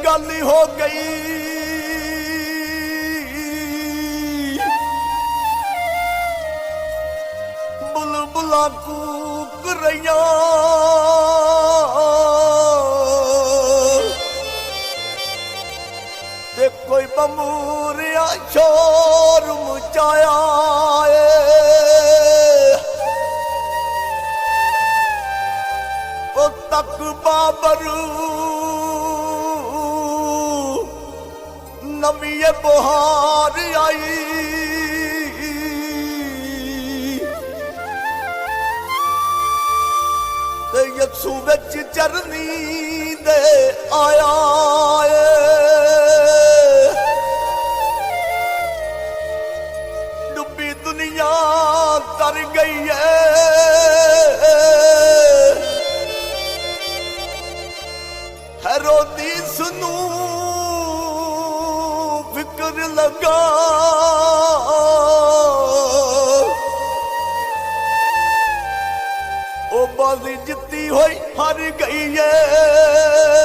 गल हो गई बुलबुला कूक रहिया ते कोई बमूरिया शोर मचाया तक बाबर नवी बहार आई ते यसू विच चरनी दे आया डुबी दुनिया तर गई है हेरोदिस नू फिक्र लगा ओ बाजी जित्ती होई हार गई है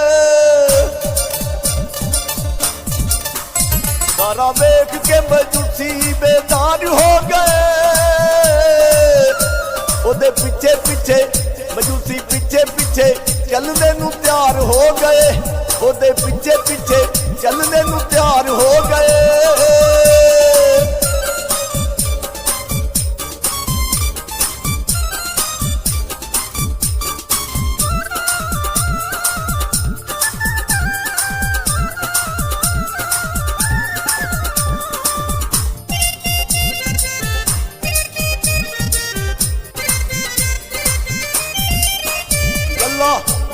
सारा वेख के मजूसी बेदार हो गए ओदे पीछे पीछे मजूसी पीछे पीछे चलने नू तैयार हो गए ओदे पीछे पीछे चलने नू तैयार हो गए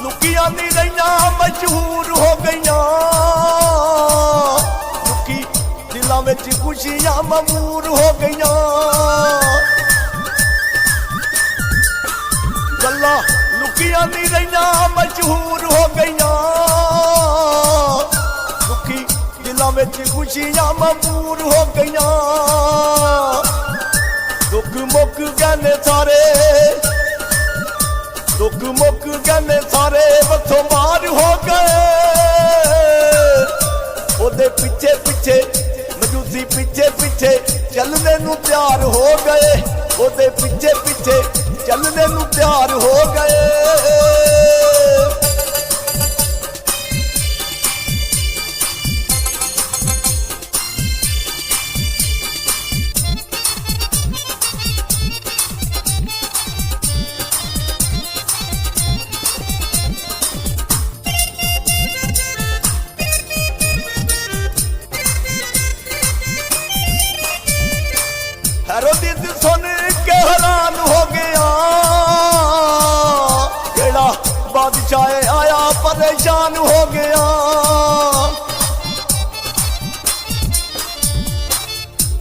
लुकिया नहीं रही मशहूर हो गई लुकी दिलों में खुशियां ममूर हो गई गल्ला लुकिया नहीं रही मशहूर हो गई लुकी दिलों में खुशियां ममूर हो गई दुख मुक गए सारे दुख मुक गए सारे बसों मार हो गए ओदे पीछे पीछे मजूसी पीछे पीछे चलने नू तैयार हो गए ओदे पीछे पीछे चलने नू तैयार हो गए हेरोदिस सुन के हैरान हो गया केड़ा बादशाह आया परेशान हो गया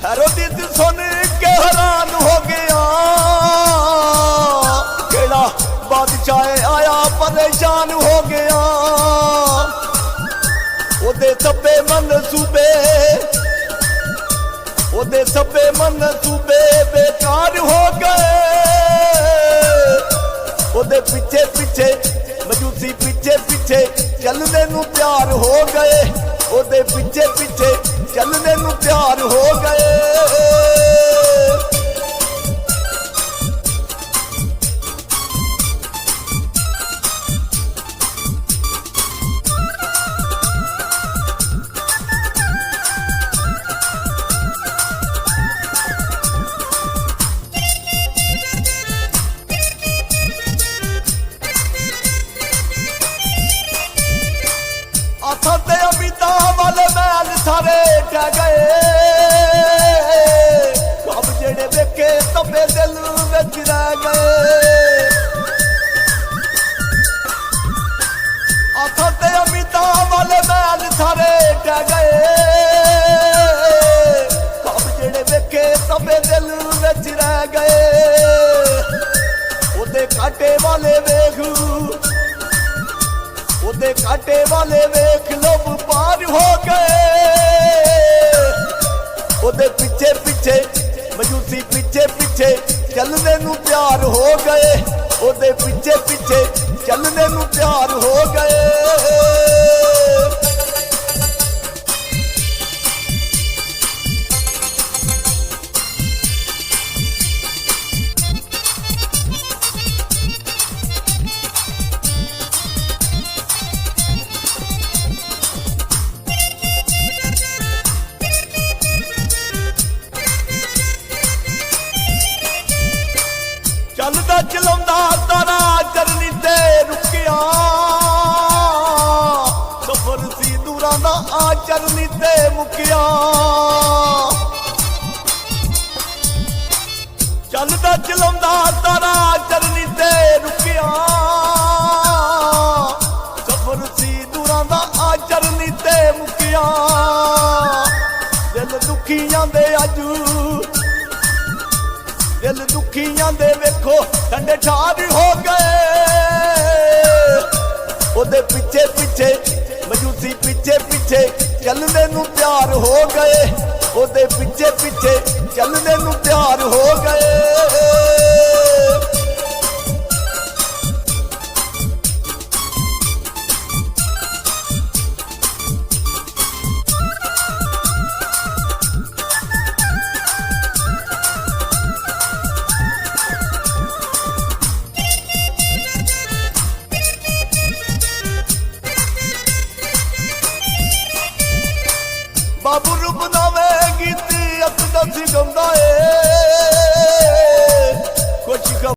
हेरोदिस सुन के हैरान हो गया केड़ा बादशाह आया परेशान हो गया ओदे सभे मनसूबे ओदे सबे मनसूबे बेकार हो गए ओदे पीछे पीछे मजूसी पीछे पीछे चलने नू तैयार हो गए ओदे पीछे पीछे चलने नू तैयार हो गए अमिता वाले मैल सारे ढह गए अब जेड़े वेखे तबे दिल विच रह गए अमिता वाले मैल सारे ढह गए अब जेड़े वेखे तबे दिल विच रह गए ओदे कांटे वाले वेख ओदे कांटे वाले वेख लोग पार हो गए ओदे पीछे पीछे मजूसी पीछे पीछे चलने नू तैयार हो गए ओदे पीछे पीछे चलने नू तैयार हो गए। ਚਰਨੀ ਤੇ ਮੁਕਿਆ ਚੱਲਦਾ ਚਲਾਉਂਦਾ ਤਾਰਾ ਚਰਨੀ ਤੇ ਰੁਕਿਆ ਸਫਰ ਸੀ ਦੂਰਾਂ ਦਾ ਆ ਚਰਨੀ ਤੇ ਮੁਕਿਆ ਦਿਲ ਦੁਖੀਆਂ ਦੇ ਅੱਜ ਦਿਲ ਦੁਖੀਆਂ ਦੇ ਵੇਖੋ ਠੰਡੇ ਠਾਰ ਹੋ ਗਏ ਉਹਦੇ ਪਿੱਛੇ ਪਿੱਛੇ ਮਜੂਸੀ ਪਿੱਛੇ ਪਿੱਛੇ ਚੱਲਦੇ ਨੂੰ ਤਿਆਰ ਹੋ ਗਏ ਉਹਦੇ ਪਿੱਛੇ ਪਿੱਛੇ ਚੱਲਦੇ ਨੂੰ ਤਿਆਰ ਹੋ ਗਏ ਬਾਬੂ ਰੂਪ ਨਾਵੇਂ ਗੀਤੀ ਅੱਖਾਂ ਸੀ ਗਾਉਂਦਾ ਏ